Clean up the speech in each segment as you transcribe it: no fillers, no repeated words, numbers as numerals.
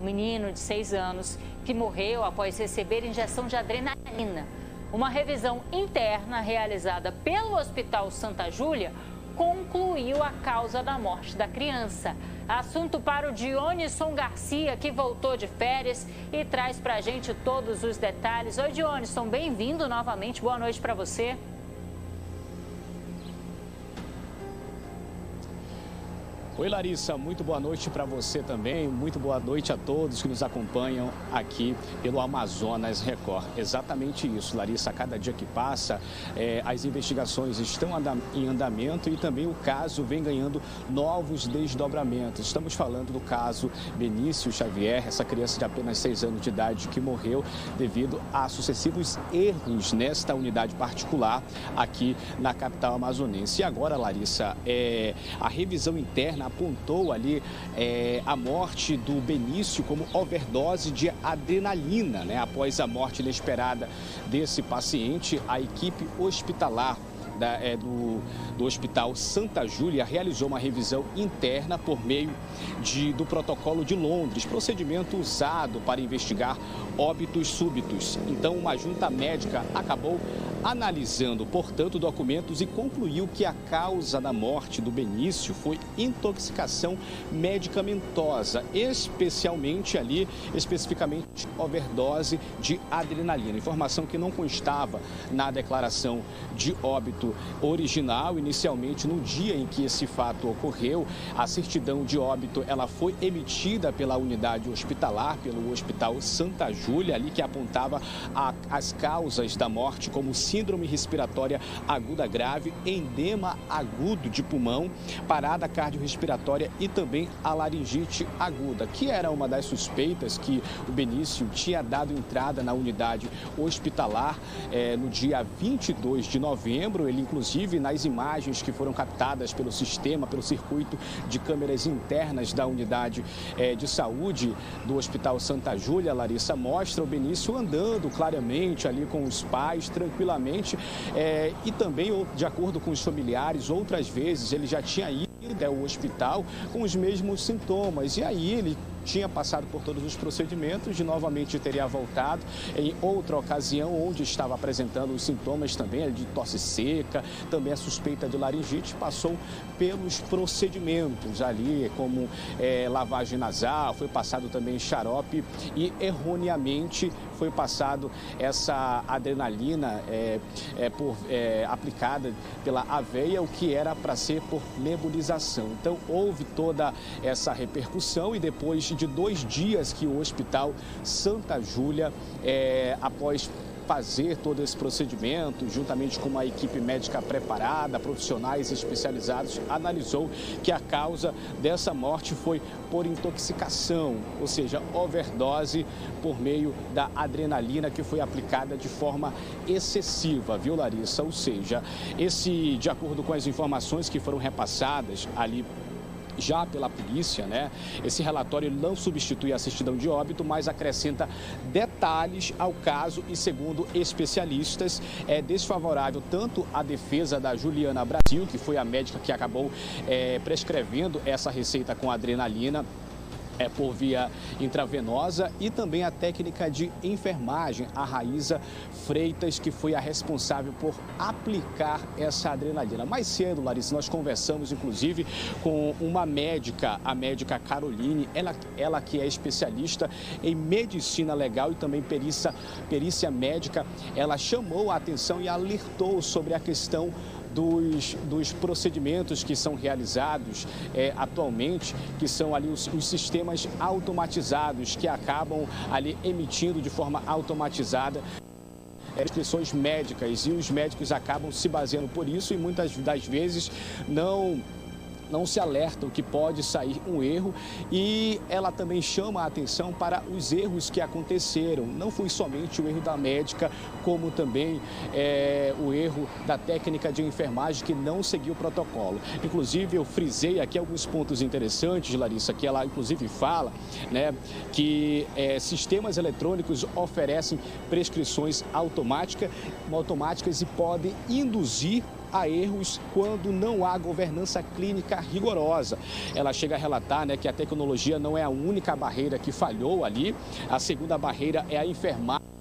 um menino de 6 anos que morreu após receber injeção de adrenalina. Uma revisão interna realizada pelo Hospital Santa Júlia concluiu a causa da morte da criança. Assunto para o Dionisson Garcia, que voltou de férias e traz para a gente todos os detalhes. Oi, Dionisson, bem-vindo novamente. Boa noite para você. Oi, Larissa, muito boa noite para você também, muito boa noite a todos que nos acompanham aqui pelo Amazonas Record. Exatamente isso, Larissa, a cada dia que passa, as investigações estão em andamento e também o caso vem ganhando novos desdobramentos. Estamos falando do caso Benício Xavier, essa criança de apenas 6 anos de idade que morreu devido a sucessivos erros nesta unidade particular aqui na capital amazonense. E agora, Larissa, a revisão interna apontou ali a morte do Benício como overdose de adrenalina, né? Após a morte inesperada desse paciente, a equipe hospitalar do Hospital Santa Júlia realizou uma revisão interna por meio do protocolo de Londres, procedimento usado para investigar óbitos súbitos. Então, uma junta médica acabou analisando, portanto, documentos e concluiu que a causa da morte do Benício foi intoxicação medicamentosa, especificamente overdose de adrenalina. Informação que não constava na declaração de óbito original. Inicialmente, no dia em que esse fato ocorreu, a certidão de óbito ela foi emitida pela unidade hospitalar, pelo Hospital Santa Júlia, ali que apontava as causas da morte como síndrome respiratória aguda grave, edema agudo de pulmão, parada cardiorrespiratória e também a laringite aguda, que era uma das suspeitas que o Benício tinha dado entrada na unidade hospitalar no dia 22 de novembro. Ele, inclusive, nas imagens que foram captadas pelo sistema, pelo circuito de câmeras internas da unidade de saúde do Hospital Santa Júlia, Larissa, mostra o Benício andando claramente ali com os pais, tranquilamente, e também, de acordo com os familiares, outras vezes ele já tinha ido ao hospital com os mesmos sintomas, e aí ele tinha passado por todos os procedimentos e novamente teria voltado em outra ocasião, onde estava apresentando os sintomas também de tosse seca, também a suspeita de laringite, passou pelos procedimentos ali, como lavagem nasal, foi passado também xarope e erroneamente foi passado essa adrenalina aplicada pela aveia, o que era para ser por nebulização. Então houve toda essa repercussão e depois de 2 dias que o Hospital Santa Júlia, após fazer todo esse procedimento, juntamente com uma equipe médica preparada, profissionais especializados, analisou que a causa dessa morte foi por intoxicação, ou seja, overdose por meio da adrenalina que foi aplicada de forma excessiva, viu, Larissa? Ou seja, de acordo com as informações que foram repassadas ali já pela polícia, né? Esse relatório não substitui a certidão de óbito, mas acrescenta detalhes ao caso e, segundo especialistas, é desfavorável tanto à defesa da Juliana Brasil, que foi a médica que acabou prescrevendo essa receita com adrenalina por via intravenosa, e também a técnica de enfermagem, a Raíza Freitas, que foi a responsável por aplicar essa adrenalina. Mais cedo, Larissa, nós conversamos inclusive com uma médica, a médica Caroline, ela que é especialista em medicina legal e também perícia médica. Ela chamou a atenção e alertou sobre a questão dos procedimentos que são realizados atualmente, que são ali os sistemas automatizados que acabam ali emitindo de forma automatizada prescrições médicas, e os médicos acabam se baseando por isso e muitas das vezes não se alertam que pode sair um erro, e ela também chama a atenção para os erros que aconteceram. Não foi somente o erro da médica, como também o erro da técnica de enfermagem que não seguiu o protocolo. Inclusive, eu frisei aqui alguns pontos interessantes, Larissa, que ela inclusive fala, né, que sistemas eletrônicos oferecem prescrições automáticas e podem induzir a erros quando não há governança clínica rigorosa. Ela chega a relatar, né, que a tecnologia não é a única barreira que falhou ali. A segunda barreira é a enfermagem,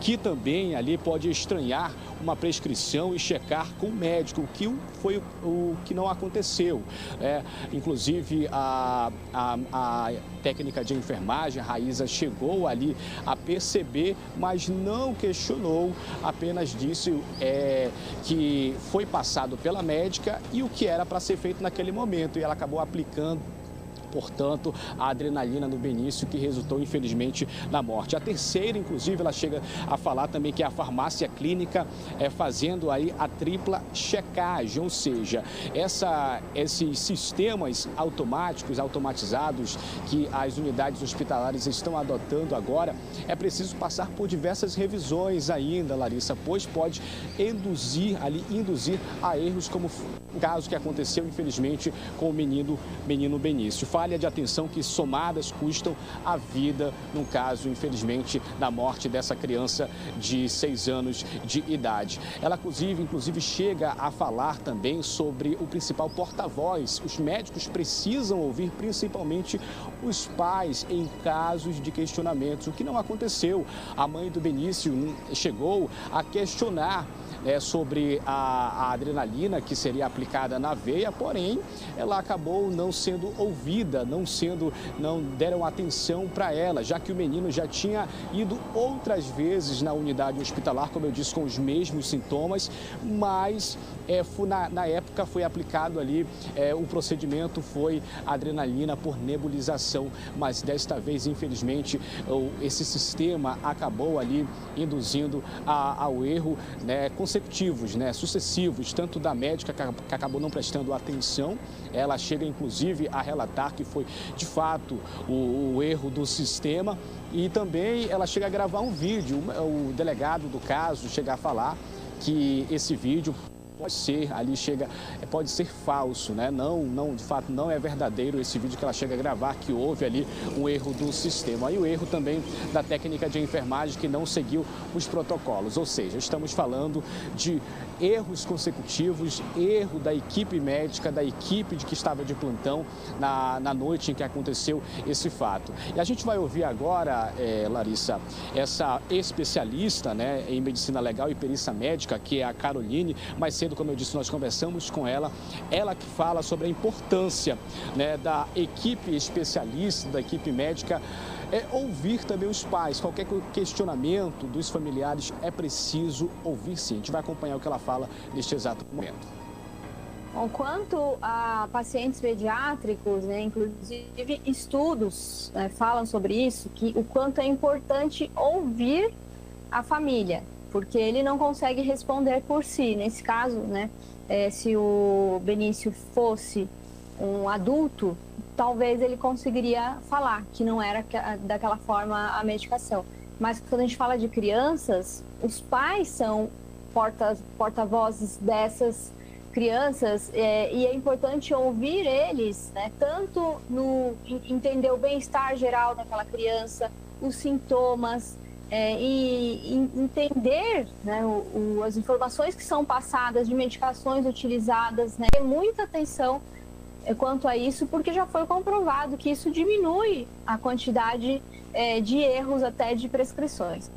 que também ali pode estranhar uma prescrição e checar com o médico, o que foi o que não aconteceu. Inclusive, a técnica de enfermagem, a Raíza, chegou ali a perceber, mas não questionou, apenas disse que foi passado pela médica e o que era para ser feito naquele momento, e ela acabou aplicando, portanto, a adrenalina no Benício, que resultou, infelizmente, na morte. A terceira, inclusive, ela chega a falar também que a farmácia clínica fazendo aí a tripla checagem, ou seja, esses sistemas automatizados que as unidades hospitalares estão adotando agora, é preciso passar por diversas revisões ainda, Larissa, pois pode induzir a erros, como o caso que aconteceu, infelizmente, com o menino Benício. Falha de atenção que, somadas, custam a vida, no caso, infelizmente, da morte dessa criança de 6 anos de idade. Ela, inclusive, chega a falar também sobre o principal porta-voz. Os médicos precisam ouvir principalmente os pais em casos de questionamentos, o que não aconteceu. A mãe do Benício chegou a questionar sobre a adrenalina que seria aplicada na veia, porém, ela acabou não sendo ouvida, não deram atenção para ela, já que o menino já tinha ido outras vezes na unidade hospitalar, como eu disse, com os mesmos sintomas, mas na época foi aplicado ali, o procedimento foi adrenalina por nebulização, mas desta vez, infelizmente, esse sistema acabou ali induzindo ao erro, né, consecutivos, né, sucessivos, tanto da médica, que acabou não prestando atenção. Ela chega, inclusive, a relatar que foi, de fato, o erro do sistema, e também ela chega a gravar um vídeo. O delegado do caso chega a falar que esse vídeo pode ser falso, né? De fato, não é verdadeiro esse vídeo que ela chega a gravar, que houve ali um erro do sistema. E o erro também da técnica de enfermagem, que não seguiu os protocolos. Ou seja, estamos falando de erros consecutivos, erro da equipe médica, da equipe que estava de plantão na noite em que aconteceu esse fato. E a gente vai ouvir agora, Larissa, essa especialista, né, em medicina legal e perícia médica, que é a Caroline. Mais cedo, como eu disse, nós conversamos com ela que fala sobre a importância, né, da equipe especialista, da equipe médica, ouvir também os pais. Qualquer questionamento dos familiares é preciso ouvir, sim. A gente vai acompanhar o que ela fala neste exato momento. Bom, quanto a pacientes pediátricos, né, inclusive estudos, né, falam sobre isso, que o quanto é importante ouvir a família, porque ele não consegue responder por si. Nesse caso, né, se o Benício fosse um adulto, talvez ele conseguiria falar que não era daquela forma a medicação. Mas quando a gente fala de crianças, os pais são porta-vozes dessas crianças, e é importante ouvir eles, né, tanto no entender o bem-estar geral daquela criança, os sintomas, e entender, né, as informações que são passadas de medicações utilizadas, né, ter muita atenção quanto a isso, porque já foi comprovado que isso diminui a quantidade de erros até de prescrições.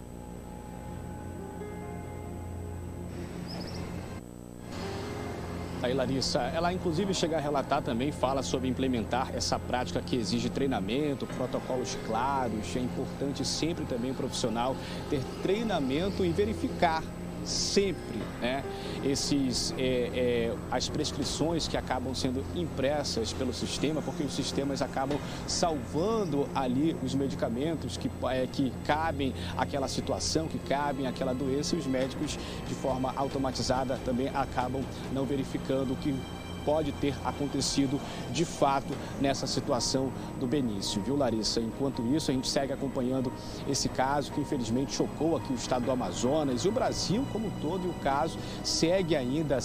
Aí, Larissa, ela inclusive chega a relatar também, fala sobre implementar essa prática que exige treinamento, protocolos claros. É importante sempre também o profissional ter treinamento e verificar sempre, né, as prescrições que acabam sendo impressas pelo sistema, porque os sistemas acabam salvando ali os medicamentos que cabem àquela situação, que cabem àquela doença, e os médicos, de forma automatizada, também acabam não verificando o que pode ter acontecido de fato nessa situação do Benício, viu, Larissa? Enquanto isso, a gente segue acompanhando esse caso que infelizmente chocou aqui o estado do Amazonas e o Brasil como um todo, e o caso segue ainda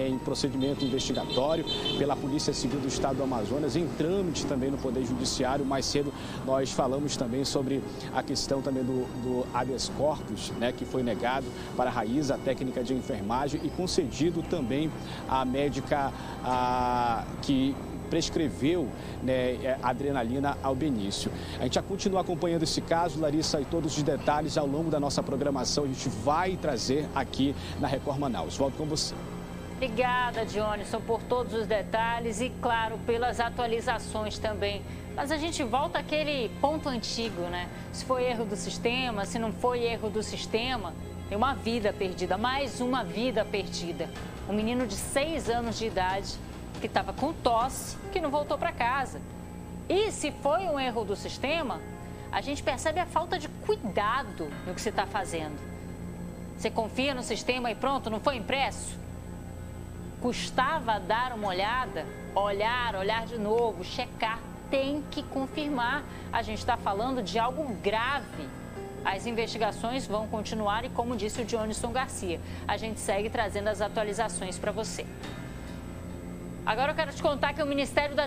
em procedimento investigatório pela Polícia Civil do estado do Amazonas, em trâmite também no Poder Judiciário. Mais cedo nós falamos também sobre a questão também do habeas corpus, né, que foi negado para a Raíza, a técnica de enfermagem, e concedido também à médica que prescreveu, né, adrenalina ao Benício. A gente já continua acompanhando esse caso, Larissa, e todos os detalhes ao longo da nossa programação a gente vai trazer aqui na Record Manaus. Volto com você. Obrigada, Dionison, por todos os detalhes e, claro, pelas atualizações também. Mas a gente volta àquele ponto antigo, né? Se foi erro do sistema, se não foi erro do sistema, tem uma vida perdida, mais uma vida perdida. Um menino de 6 anos de idade que estava com tosse, que não voltou para casa. E se foi um erro do sistema, a gente percebe a falta de cuidado no que você está fazendo. Você confia no sistema e pronto, não foi impresso? Custava dar uma olhada, olhar de novo, checar, tem que confirmar. A gente está falando de algo grave. As investigações vão continuar e, como disse o Dionison Garcia, a gente segue trazendo as atualizações para você. Agora eu quero te contar que o Ministério da Justiça